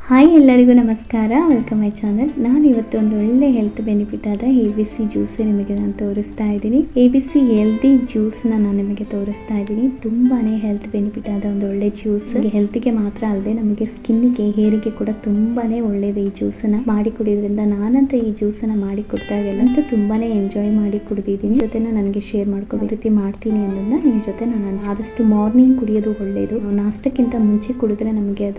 Hi ಎಲ್ಲರಿಗೂ ನಮಸ್ಕಾರ, welcome my channel. ನಾನು ಇವತ್ತು ಒಂದು ಒಳ್ಳೆ ಹೆಲ್ತ್ ಬೆನಿಫಿಟ್ ಆದ ABC ಜ್ಯೂಸ್ ನಿಮಗೆ ನಾನು ತೋರಿಸ್ತಾ ಇದ್ದೀನಿ. ABC ಹೆಲ್ದಿ ಜ್ಯೂಸ್ನ ನಾನು ನಿಮಗೆ ತೋರಿಸ್ತಾ ಇದ್ದೀನಿ. ತುಂಬಾನೇ ಹೆಲ್ತ್ ಬೆನಿಫಿಟ್ ಆದ ಒಂದು ಒಳ್ಳೆ ಜ್ಯೂಸ್. ಹೆಲ್ತ್ಗೆ ಮಾತ್ರ ಅಲ್ಲದೆ ನಮಗೆ ಸ್ಕಿನ್ಗೆ, ಹೇರಿಗೆ ಕೂಡ ತುಂಬಾನೇ ಒಳ್ಳೇದು. ಈ ಜ್ಯೂಸನ್ನ ಮಾಡಿ ಕುಡಿಯೋದ್ರಿಂದ ನಾನಂತ ಈ ಜ್ಯೂಸನ್ನ ಮಾಡಿ ಕೊಡ್ತಾಗೆಲ್ಲಂತೂ ತುಂಬಾನೇ ಎಂಜಾಯ್ ಮಾಡಿ ಕುಡಿದಿದ್ದೀನಿ. ಜೊತೆನೂ ನನಗೆ ಶೇರ್ ಮಾಡ್ಕೋ ರೀತಿ ಮಾಡ್ತೀನಿ ಅನ್ನೋದನ್ನ ನಿಮ್ಮ ಜೊತೆ ನಾನು ಆದಷ್ಟು ಮಾರ್ನಿಂಗ್ ಕುಡಿಯೋದು ಒಳ್ಳೇದು. ನಾಷ್ಟಕ್ಕಿಂತ ಮುಂಚೆ ಕುಡಿದ್ರೆ ನಮಗೆ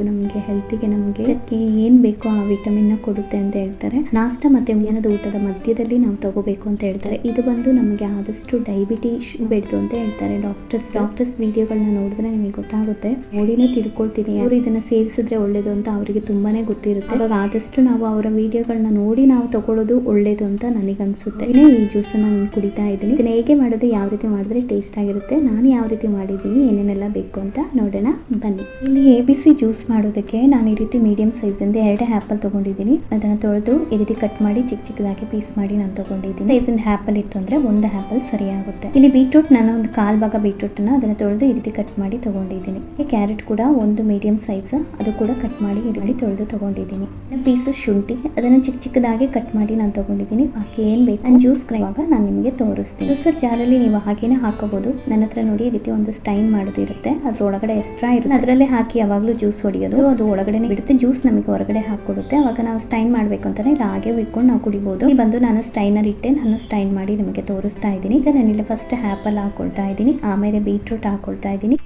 ಹೆಲ್ತಿಗೆ ನಮಗೆ ಏನ್ ಬೇಕೋ ಆ ವಿಟಮಿನ್ ನ ಕೊಡುತ್ತೆ ಅಂತ ಹೇಳ್ತಾರೆ. ನಾಷ್ಟ ಮತ್ತೆ ಮಧ್ಯಾಹ್ನದ ಊಟದ ಮಧ್ಯದಲ್ಲಿ ನಾವು ತಗೋಬೇಕು ಅಂತ ಹೇಳ್ತಾರೆ. ಇದು ಬಂದು ನಮಗೆ ಆದಷ್ಟು ಡಯಾಬಿಟಿಸ್ ಬೇಡ್ದು ಅಂತ ಹೇಳ್ತಾರೆ ಡಾಕ್ಟರ್ಸ್ ವಿಡಿಯೋಗಳನ್ನ ನೋಡಿದ್ರೆ ನಿಮಗೆ ಗೊತ್ತಾಗುತ್ತೆ. ನೋಡಿನೇ ತಿಳ್ಕೊಳ್ತೀನಿ ಅವರು ಇದನ್ನ ಸೇವಿಸಿದ್ರೆ ಒಳ್ಳೇದು ಅಂತ ಅವರಿಗೆ ತುಂಬಾನೇ ಗೊತ್ತಿರುತ್ತೆ. ಅವಾಗ ಆದಷ್ಟು ನಾವು ಅವರ ವಿಡಿಯೋಗಳನ್ನ ನೋಡಿ ನಾವು ತಗೊಳ್ಳೋದು ಒಳ್ಳೇದು ಅಂತ ನನಗೆ ಅನ್ಸುತ್ತೆ. ಈ ಜ್ಯೂಸ್ ನಾನು ಕುಡಿತಾ ಇದ್ದೀನಿ. ಇದನ್ನ ಹೇಗೆ ಮಾಡೋದು, ಯಾವ ರೀತಿ ಮಾಡಿದ್ರೆ ಟೇಸ್ಟ್ ಆಗಿರುತ್ತೆ, ನಾನು ಯಾವ ರೀತಿ ಮಾಡಿದ್ದೀನಿ, ಏನೇನೆಲ್ಲ ಬೇಕು ಅಂತ ನೋಡೋಣ ಬನ್ನಿ. ಇಲ್ಲಿ ABC ಜ್ಯೂಸ್ ಮಾಡೋದಕ್ಕೆ ನಾನು ಈ ರೀತಿ ಮೀಡಿಯಂ ಸೈಜ್ ಇಂದ 2 ಆಪಲ್ ತಗೊಂಡಿದ್ದೀನಿ. ಅದನ್ನ ತೊಳೆದು ಈ ರೀತಿ ಕಟ್ ಮಾಡಿ ಚಿಕ್ಕದಾಗಿ ಪೀಸ್ ಮಾಡಿ ನಾನು ತಗೊಂಡಿದ್ದೀನಿ. ಸೈಜಿಂದ ಆಪಲ್ ಇತ್ತು ಅಂದ್ರೆ ಒಂದು ಆಪಲ್ ಸರಿಯಾಗುತ್ತೆ. ಇಲ್ಲಿ ಬೀಟ್ರೂಟ್ ನಾನು ಒಂದು 1/4 ಭಾಗ ಬೀಟ್ರೂಟ್ ಅದನ್ನ ತೊಳೆದು ಈ ರೀತಿ ಕಟ್ ಮಾಡಿ ತಗೊಂಡಿದ್ದೀನಿ. ಕ್ಯಾರೆಟ್ ಕೂಡ ಒಂದು ಮೀಡಿಯಂ ಸೈಜ್, ಅದು ಕೂಡ ಕಟ್ ಮಾಡಿ ತೊಳೆದು ತಗೊಂಡಿದ್ದೀನಿ. ಪೀಸ್ ಶುಂಠಿ ಅದನ್ನ ಚಿಕ್ಕದಾಗಿ ಕಟ್ ಮಾಡಿ ನಾನು ತಗೊಂಡಿದ್ದೀನಿ. ಬಾಕಿ ಏನ್ ಬೇಕು ನಾನು ಜ್ಯೂಸ್ ಕ್ರೈವಾಗ ನಾನು ನಿಮಗೆ ತೋರಿಸ್ತೀನಿ. ಜ್ಯೂಸರ್ ಜಾರಲ್ಲಿ ನೀವು ಹಾಗೇನೆ ಹಾಕೋಬಹುದು. ನನ್ನ ಹತ್ರ ನೋಡಿ ಈ ರೀತಿ ಒಂದು ಸ್ಟೈನ್ ಮಾಡೋದು ಇರುತ್ತೆ, ಅದ್ರ ಒಳಗಡೆ ಎಕ್ಸ್ಟ್ರಾ ಇರುತ್ತೆ, ಅದರಲ್ಲೇ ಹಾಕಿ ಯಾವಾಗಲೂ ಜ್ಯೂಸ್ ಹೊಡಿಯೋದು. ಅದು ಒಳಗಡೆ ಬಿಡುತ್ತೆ, ಜ್ಯೂಸ್ ನಮಗೆ ಹೊರಗಡೆ ಹಾಕೊಡುತ್ತೆ. ಅವಾಗ ನಾವು ಸ್ಟೈನ್ ಮಾಡ್ಬೇಕು ಅಂತಾನೆ ಇಲ್ಲ ಹಾಗೆ ಬಿಟ್ಕೊಂಡು ನಾವು ಕುಡಿಬಹುದು. ಇಲ್ಲಿ ಬಂದು ನಾನು ಸ್ಟೈನರ್ ಇಟ್ಟೆ, ನಾನು ಸ್ಟೈನ್ ಮಾಡಿ ನಿಮಗೆ ತೋರಿಸ್ತಾ ಇದ್ದೀನಿ. ಈಗ ನಾನಿಲ್ಲಿ ಫಸ್ಟ್ ಆಪಲ್ ಹಾಕೊಳ್ತಾ ಇದ್ದೀನಿ, ಆಮೇಲೆ ಬೀಟ್ರೂಟ್ ಹಾಕೊಳ್ತಾ ಇದ್ದೀನಿ,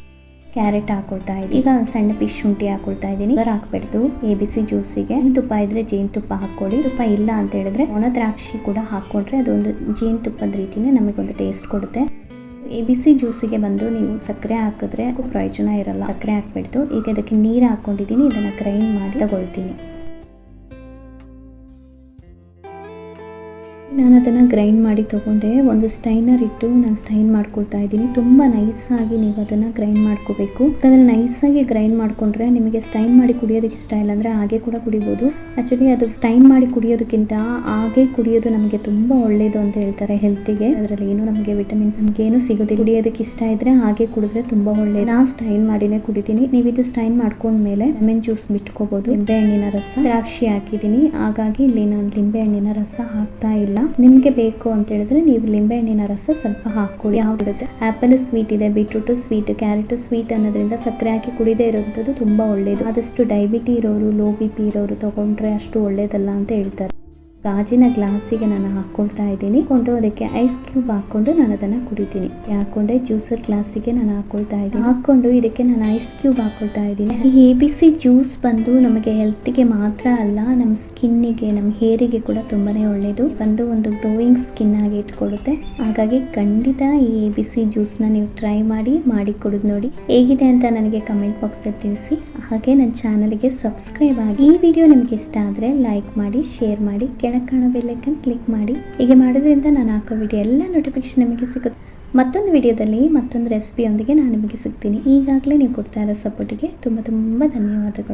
ಕ್ಯಾರೆಟ್ ಹಾಕೊಳ್ತಾ ಇದ್ದೀನಿ. ಈಗ ಸಣ್ಣ ಪೀಸ್ ಶುಂಠಿ ಹಾಕೊಳ್ತಾ ಇದ್ದೀನಿ. ಹಾಕ್ಬಿಡ್ತು ABC ಜ್ಯೂಸಿಗೆ ತುಪ್ಪ ಇದ್ರೆ ಜೇನುತುಪ್ಪ ಹಾಕೊಳ್ಳಿ. ತುಪ್ಪ ಇಲ್ಲ ಅಂತ ಹೇಳಿದ್ರೆ ಒಣ ದ್ರಾಕ್ಷಿ ಕೂಡ ಹಾಕೊಂಡ್ರೆ ಅದೊಂದು ಜೇನುತುಪ್ಪದ ರೀತಿನೇ ನಮಗೊಂದು ಟೇಸ್ಟ್ ಕೊಡುತ್ತೆ. ABC ಜ್ಯೂಸಿಗೆ ಬಂದು ನೀವು ಸಕ್ಕರೆ ಹಾಕಿದ್ರೆ ಪ್ರಯೋಜನ ಇರಲ್ಲ, ಸಕ್ಕರೆ ಹಾಕ್ಬಿಡ್ತು. ಈಗ ಇದಕ್ಕೆ ನೀರು ಹಾಕೊಂಡಿದ್ದೀನಿ, ಇದನ್ನ ಗ್ರೈಂಡ್ ಮಾಡಿ ತಗೊಳ್ತೀನಿ. ನಾನು ಅದನ್ನು ಗ್ರೈಂಡ್ ಮಾಡಿ ತೊಗೊಂಡೆ. ಒಂದು ಸ್ಟೈನರ್ ಇಟ್ಟು ನಾನು ಸ್ಟೈನ್ ಮಾಡ್ಕೊಳ್ತಾ ಇದ್ದೀನಿ. ತುಂಬ ನೈಸಾಗಿ ನೀವು ಅದನ್ನು ಗ್ರೈಂಡ್ ಮಾಡ್ಕೋಬೇಕು. ಯಾಕಂದರೆ ನೈಸಾಗಿ ಗ್ರೈಂಡ್ ಮಾಡಿಕೊಂಡ್ರೆ ನಿಮಗೆ ಸ್ಟೈನ್ ಮಾಡಿ ಕುಡಿಯೋದಕ್ಕೆ ಇಷ್ಟ ಇಲ್ಲ ಅಂದರೆ ಹಾಗೆ ಕೂಡ ಕುಡಿಬೋದು. ಆ್ಯಕ್ಚುಲಿ ಅದು ಸ್ಟೈನ್ ಮಾಡಿ ಕುಡಿಯೋದಕ್ಕಿಂತ ಹಾಗೆ ಕುಡಿಯೋದು ನಮಗೆ ತುಂಬ ಒಳ್ಳೆಯದು ಅಂತ ಹೇಳ್ತಾರೆ ಹೆಲ್ತಿಗೆ. ಅದರಲ್ಲಿ ಏನು ನಮಗೆ ವಿಟಮಿನ್ಸ್ ಏನು ಸಿಗೋದಿಲ್ಲ. ಕುಡಿಯೋದಕ್ಕೆ ಇಷ್ಟ ಇದ್ದರೆ ಹಾಗೆ ಕುಡಿದ್ರೆ ತುಂಬ ಒಳ್ಳೆಯದು. ನಾನು ಸ್ಟೈನ್ ಮಾಡಿನೇ ಕುಡಿತೀನಿ. ನೀವು ಇದು ಸ್ಟೈನ್ ಮಾಡ್ಕೊಂಡ್ಮೇಲೆ ಲೆಮನ್ ಜ್ಯೂಸ್ ಬಿಟ್ಕೋಬೋದು. ಲಿಂಬೆ ಹಣ್ಣಿನ ರಸ, ದ್ರಾಕ್ಷಿ ಹಾಕಿದ್ದೀನಿ, ಹಾಗಾಗಿ ಇಲ್ಲಿ ನಾನು ಲಿಂಬೆ ಹಣ್ಣಿನ ರಸ ಹಾಕ್ತಾ ಇಲ್ಲ. ನಿಮ್ಗೆ ಬೇಕು ಅಂತ ಹೇಳಿದ್ರೆ ನೀವು ಲಿಂಬೆ ಹಣ್ಣಿನ ರಸ ಸ್ವಲ್ಪ ಹಾಕೊಳ್ಳಿ. ಯಾವ್ದಿರುತ್ತೆ, ಆಪಲ್ ಸ್ವೀಟ್ ಇದೆ, ಬೀಟ್ರೂಟ್ ಸ್ವೀಟ್, ಕ್ಯಾರೆಟ್ ಸ್ವೀಟ್ ಅನ್ನೋದ್ರಿಂದ ಸಕ್ಕರೆ ಹಾಕಿ ಕುಡಿದೇ ಇರೋಂಥದ್ದು ತುಂಬಾ ಒಳ್ಳೇದು. ಆದಷ್ಟು ಡಯಾಬಿಟಿ ಇರೋರು, ಲೋ BP ಇರೋರು ತಗೊಂಡ್ರೆ ಅಷ್ಟು ಒಳ್ಳೇದಲ್ಲ ಅಂತ ಹೇಳ್ತಾರೆ. ಗಾಜಿನ ಗ್ಲಾಸಿಗೆ ನಾನು ಹಾಕೊಳ್ತಾ ಇದ್ದೀನಿ. ಅದಕ್ಕೆ ಐಸ್ ಕ್ಯೂಬ್ ಹಾಕೊಂಡು ನಾನು ಅದನ್ನ ಕುಡಿತೀನಿ. ಹಾಕೊಂಡೆ ಜ್ಯೂಸರ್ ಗ್ಲಾಸಿಗೆ ನಾನು ಹಾಕೊಳ್ತಾ ಇದ್ದೀನಿ. ಹಾಕೊಂಡು ಇದಕ್ಕೆ ನಾನು ಐಸ್ ಕ್ಯೂಬ್ ಹಾಕೊಳ್ತಾ ಇದ್ದೀನಿ. ಈ ABC ಜ್ಯೂಸ್ ಬಂದು ನಮಗೆ ಹೆಲ್ತ್ಗೆ ಮಾತ್ರ ಅಲ್ಲ, ನಮ್ಮ ಸ್ಕಿನ್ನಿಗೆ, ನಮ್ಮ ಹೇರಿಗೆ ಕೂಡ ತುಂಬಾನೇ ಒಳ್ಳೇದು. ಬಂದು ಒಂದು ಗ್ಲೋಯಿಂಗ್ ಸ್ಕಿನ್ ಆಗಿ ಇಟ್ಕೊಳ್ಳುತ್ತೆ. ಹಾಗಾಗಿ ಖಂಡಿತ ಈ ABC ಜ್ಯೂಸ್ನ ನೀವು ಟ್ರೈ ಮಾಡಿ ಕುಡಿದು ನೋಡಿ. ಹೇಗಿದೆ ಅಂತ ನನಗೆ ಕಮೆಂಟ್ ಬಾಕ್ಸಲ್ಲಿ ತಿಳಿಸಿ. ಹಾಗೆ ನನ್ನ ಚಾನಲ್ಗೆ ಸಬ್ಸ್ಕ್ರೈಬ್ ಆಗಿ. ಈ ವಿಡಿಯೋ ನಿಮಗೆ ಇಷ್ಟ ಆದರೆ ಲೈಕ್ ಮಾಡಿ, ಶೇರ್ ಮಾಡಿ, ಕಾಣೋ ಬೆಲ್ ಐಕಾನ್ ಕ್ಲಿಕ್ ಮಾಡಿ. ಹೀಗೆ ಮಾಡೋದ್ರಿಂದ ನಾನು ಹಾಕೋ ವಿಡಿಯೋ ಎಲ್ಲ ನೋಟಿಫಿಕೇಶನ್ ನಿಮಗೆ ಸಿಗುತ್ತೆ. ಮತ್ತೊಂದು ವಿಡಿಯೋದಲ್ಲಿ ಮತ್ತೊಂದು ರೆಸಿಪಿಯೊಂದಿಗೆ ನಾನು ನಿಮಗೆ ಸಿಗ್ತೀನಿ. ಈಗಾಗಲೇ ನೀವು ಕೊಡ್ತಾ ಇರೋ ಸಪೋರ್ಟಿಗೆ ತುಂಬ ಧನ್ಯವಾದಗಳು.